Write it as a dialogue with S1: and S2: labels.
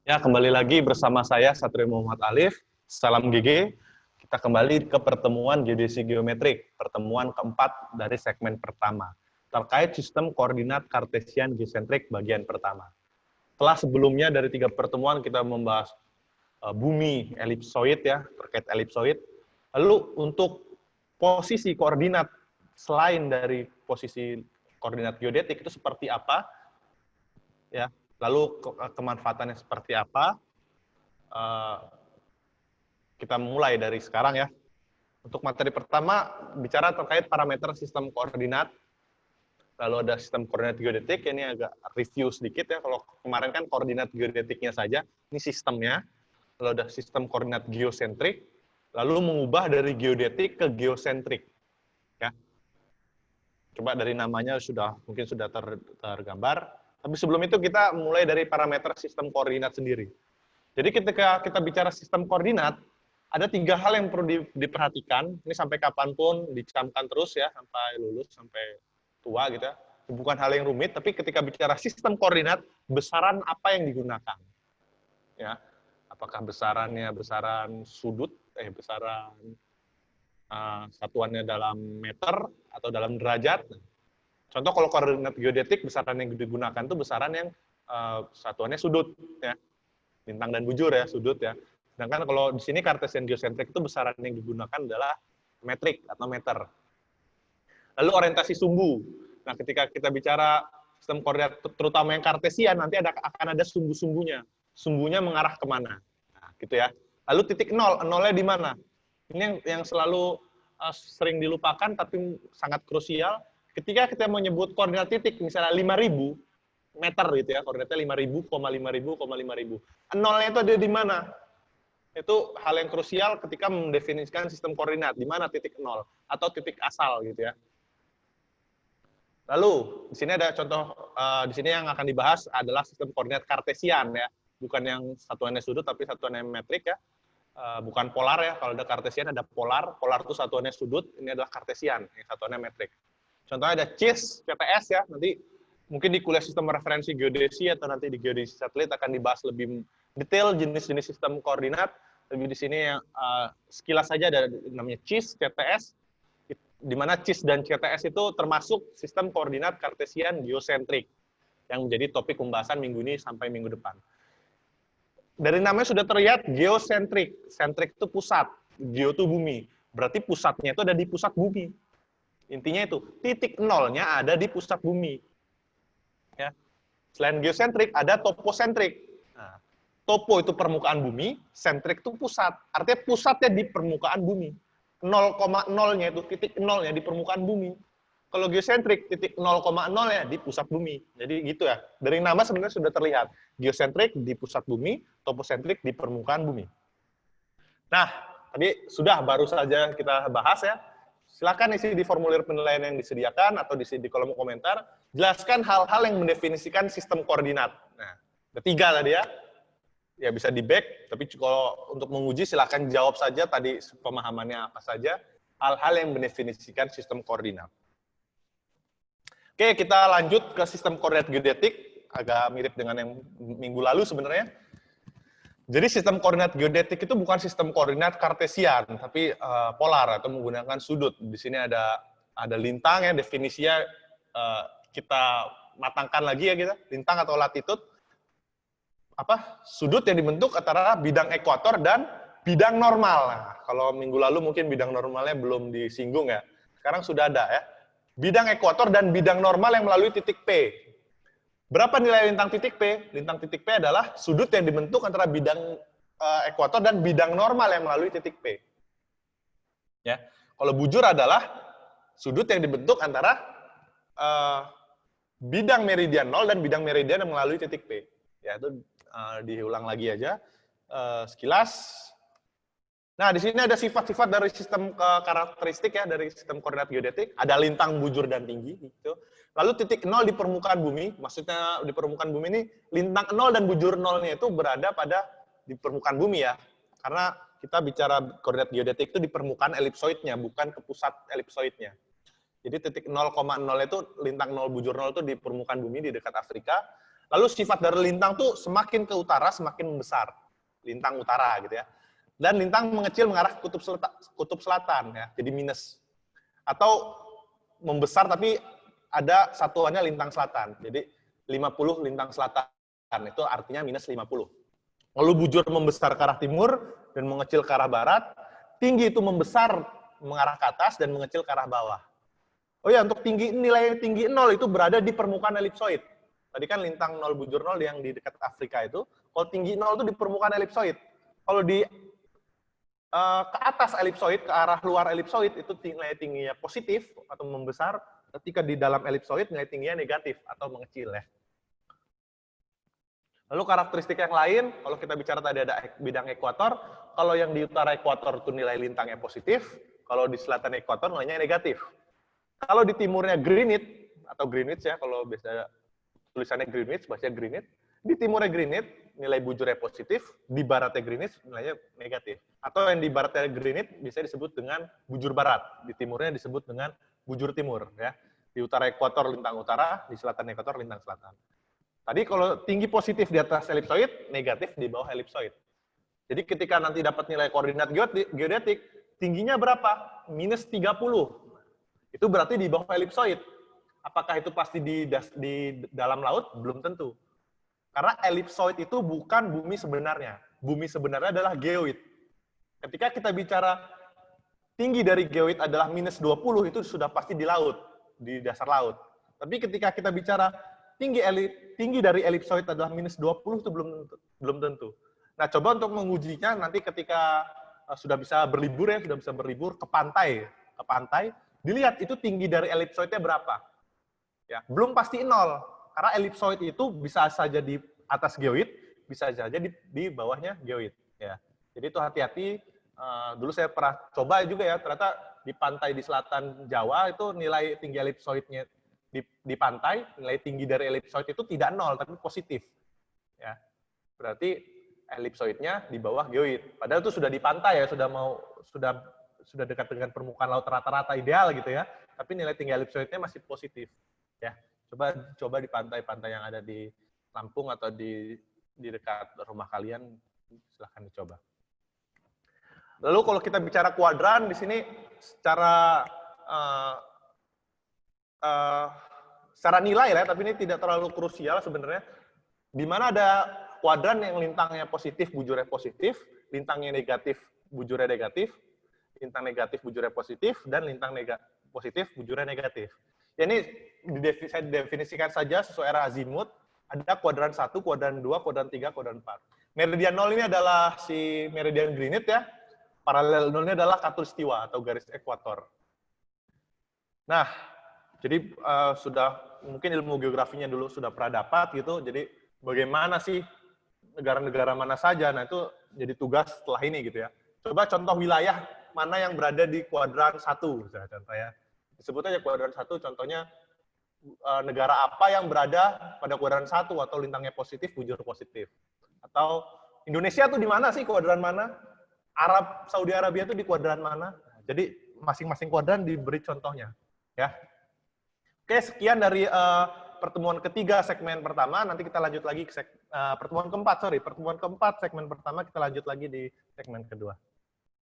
S1: Ya, kembali lagi bersama saya Satrio Muhammad Alif. Salam GG. Kita kembali ke pertemuan geodesi geometrik, pertemuan keempat dari segmen pertama, terkait sistem koordinat kartesian geosentrik bagian pertama. Setelah sebelumnya dari 3 pertemuan kita membahas bumi elipsoid ya, terkait elipsoid. Lalu untuk posisi koordinat selain dari posisi koordinat geodetik itu seperti apa? Ya, lalu kemanfaatannya seperti apa? Kita mulai dari sekarang ya. Untuk materi pertama, bicara terkait parameter sistem koordinat. Lalu ada sistem koordinat geodetik, ini agak review sedikit ya. Kalau kemarin kan koordinat geodetiknya saja, ini sistemnya. Lalu ada sistem koordinat geosentrik, lalu mengubah dari geodetik ke geosentrik. Ya. Coba dari namanya mungkin sudah tergambar. Tapi sebelum itu kita mulai dari parameter sistem koordinat sendiri. Jadi ketika kita bicara sistem koordinat, ada 3 hal yang perlu diperhatikan. Ini sampai kapanpun dicamkan terus ya, sampai lulus, sampai tua gitu ya. Bukan hal yang rumit, tapi ketika bicara sistem koordinat, besaran apa yang digunakan? Ya, apakah besarannya besaran sudut, besaran satuannya dalam meter atau dalam derajat? Contoh kalau koordinat geodetik, besaran yang digunakan itu besaran yang satuannya sudut, ya, bintang dan bujur ya, sudut ya. Sedangkan kalau di sini kartesian geosentrik itu besaran yang digunakan adalah metrik atau meter. Lalu orientasi sumbu. Nah, ketika kita bicara sistem koordinat terutama yang kartesian, nanti akan ada sumbu-sumbunya. Sumbunya mengarah kemana? Nah, gitu ya. Lalu titik nol, nolnya di mana? Ini yang selalu sering dilupakan tapi sangat krusial. Ketika kita menyebut koordinat titik, misalnya 5.000 meter gitu ya, koordinatnya 5.000, 5.000. Nolnya itu ada di mana? Itu hal yang krusial ketika mendefinisikan sistem koordinat, di mana titik nol atau titik asal gitu ya. Lalu di sini ada contoh, di sini yang akan dibahas adalah sistem koordinat kartesian ya, bukan yang satuannya sudut tapi satuannya metrik ya, bukan polar ya. Kalau ada kartesian ada polar, polar itu satuannya sudut, ini adalah kartesian, yang satuannya metrik. Contohnya ada CIS, CTS ya, nanti mungkin di kuliah sistem referensi geodesi atau nanti di geodesi satelit akan dibahas lebih detail jenis-jenis sistem koordinat. Lebih di sini yang sekilas saja ada namanya CIS, CTS, di mana CIS dan CTS itu termasuk sistem koordinat kartesian geosentrik yang menjadi topik pembahasan minggu ini sampai minggu depan. Dari namanya sudah terlihat geosentrik, sentrik itu pusat, geo itu bumi, berarti pusatnya itu ada di pusat bumi. Intinya itu titik nolnya ada di pusat bumi. Ya. Selain geosentrik ada toposentrik. Nah, topo itu permukaan bumi, sentrik itu pusat. Artinya pusatnya di permukaan bumi. 0,0-nya itu titik nolnya di permukaan bumi. Kalau geosentrik titik 0,0-nya di pusat bumi. Jadi gitu ya. Dari nama sebenarnya sudah terlihat. Geosentrik di pusat bumi, toposentrik di permukaan bumi. Nah, tadi sudah baru saja kita bahas ya. Silakan isi di formulir penilaian yang disediakan atau di kolom komentar. Jelaskan hal-hal yang mendefinisikan sistem koordinat. Nah, ada 3 tadi ya. Ya bisa di back, tapi kalau untuk menguji silakan jawab saja tadi pemahamannya apa saja. Hal-hal yang mendefinisikan sistem koordinat. Oke, kita lanjut ke sistem koordinat geodetik. Agak mirip dengan yang minggu lalu sebenarnya. Jadi sistem koordinat geodetik itu bukan sistem koordinat kartesian, tapi polar atau menggunakan sudut. Di sini ada lintang ya, definisinya kita matangkan lagi ya kita, lintang atau latitude. Sudut yang dibentuk antara bidang ekuator dan bidang normal. Nah, kalau minggu lalu mungkin bidang normalnya belum disinggung ya. Sekarang sudah ada ya. Bidang ekuator dan bidang normal yang melalui titik P. Berapa nilai lintang titik P? Lintang titik P adalah sudut yang dibentuk antara bidang ekuator dan bidang normal yang melalui titik P. Ya. Kalau bujur adalah sudut yang dibentuk antara bidang meridian 0 dan bidang meridian yang melalui titik P. Ya, itu diulang lagi aja sekilas. Nah, di sini ada sifat-sifat dari sistem karakteristik ya dari sistem koordinat geodetik. Ada lintang, bujur, dan tinggi. Gitu. Lalu titik 0 di permukaan bumi, maksudnya di permukaan bumi ini lintang 0 dan bujur 0-nya itu berada di permukaan bumi ya. Karena kita bicara koordinat geodetik itu di permukaan elipsoidnya, bukan ke pusat elipsoidnya. Jadi titik 0,0 itu lintang 0, bujur 0 itu di permukaan bumi di dekat Afrika. Lalu sifat dari lintang tuh semakin ke utara semakin membesar. Lintang utara gitu ya. Dan lintang mengecil mengarah ke kutub selatan ya, jadi minus. Atau membesar tapi ada satuannya lintang selatan. Jadi 50 lintang selatan itu artinya minus 50. Lalu bujur membesar ke arah timur dan mengecil ke arah barat. Tinggi itu membesar mengarah ke atas dan mengecil ke arah bawah. Oh ya, untuk nilai tinggi 0 itu berada di permukaan elipsoid. Tadi kan lintang 0 bujur 0 yang di dekat Afrika itu. Kalau tinggi 0 itu di permukaan elipsoid. Kalau di ke atas elipsoid, ke arah luar elipsoid, itu nilai tingginya positif atau membesar. Ketika di dalam elipsoid, nilai tingginya negatif atau mengecil ya. Lalu karakteristik yang lain, kalau kita bicara tadi ada bidang ekuator, kalau yang di utara ekuator itu nilai lintangnya positif, kalau di selatan ekuator nilainya negatif. Kalau di timurnya Greenwich, atau Greenwich ya, kalau biasa tulisannya Greenwich, bahasa Greenwich, di timurnya Greenwich, nilai bujurnya positif, di baratnya Greenwich, nilainya negatif. Atau yang di baratnya Greenwich bisa disebut dengan bujur barat, di timurnya disebut dengan bujur timur. Ya. Di utara ekuator lintang utara, di selatan ekuator lintang selatan. Tadi kalau tinggi positif di atas elipsoid, negatif di bawah elipsoid. Jadi ketika nanti dapat nilai koordinat geodetik, tingginya berapa? Minus 30. Itu berarti di bawah elipsoid. Apakah itu pasti di dalam laut? Belum tentu. Karena elipsoid itu bukan bumi sebenarnya. Bumi sebenarnya adalah geoid. Ketika kita bicara tinggi dari geoid adalah minus 20, itu sudah pasti di laut, di dasar laut. Tapi ketika kita bicara tinggi dari elipsoid adalah minus 20 itu belum tentu. Nah, coba untuk mengujinya nanti ketika sudah bisa berlibur ya, sudah bisa berlibur ke pantai, dilihat itu tinggi dari elipsoidnya berapa. Ya, belum pasti 0, karena elipsoid itu bisa saja di atas geoid, bisa saja di bawahnya geoid. Ya, jadi itu hati-hati. Dulu saya pernah coba juga ya, ternyata di pantai di selatan Jawa itu nilai tinggi elipsoidnya di pantai, nilai tinggi dari elipsoid itu tidak 0, tapi positif. Ya, berarti elipsoidnya di bawah geoid. Padahal itu sudah di pantai ya, sudah dekat dengan permukaan laut rata-rata ideal gitu ya. Tapi nilai tinggi elipsoidnya masih positif. Ya, coba di pantai-pantai yang ada di Lampung atau di dekat rumah kalian, silahkan dicoba. Lalu kalau kita bicara kuadran di sini secara nilai lah, tapi ini tidak terlalu krusial sebenarnya. Di mana ada kuadran yang lintangnya positif, bujurnya positif, lintangnya negatif, bujurnya negatif, lintang negatif, bujurnya positif, dan lintang positif, bujurnya negatif. Ya, ini saya definisikan saja sesuai arah azimut. Ada kuadran 1, kuadran 2, kuadran 3, kuadran 4. Meridian 0 ini adalah si meridian Greenwich ya. Paralel 0 ini adalah khatulistiwa atau garis ekuator. Nah, jadi sudah mungkin ilmu geografinya dulu sudah pernah dapat gitu. Jadi bagaimana sih negara-negara mana saja? Nah, itu jadi tugas setelah ini gitu ya. Coba contoh wilayah mana yang berada di kuadran 1 misalnya contoh ya. Disebut aja kuadran 1, contohnya negara apa yang berada pada kuadran 1 atau lintangnya positif, bujur positif. Atau Indonesia tuh di mana sih, kuadran mana? Saudi Arabia tuh di kuadran mana? Jadi masing-masing kuadran diberi contohnya. Ya. Oke, sekian dari pertemuan ketiga segmen pertama. Nanti kita lanjut lagi ke pertemuan keempat segmen pertama, kita lanjut lagi di segmen kedua.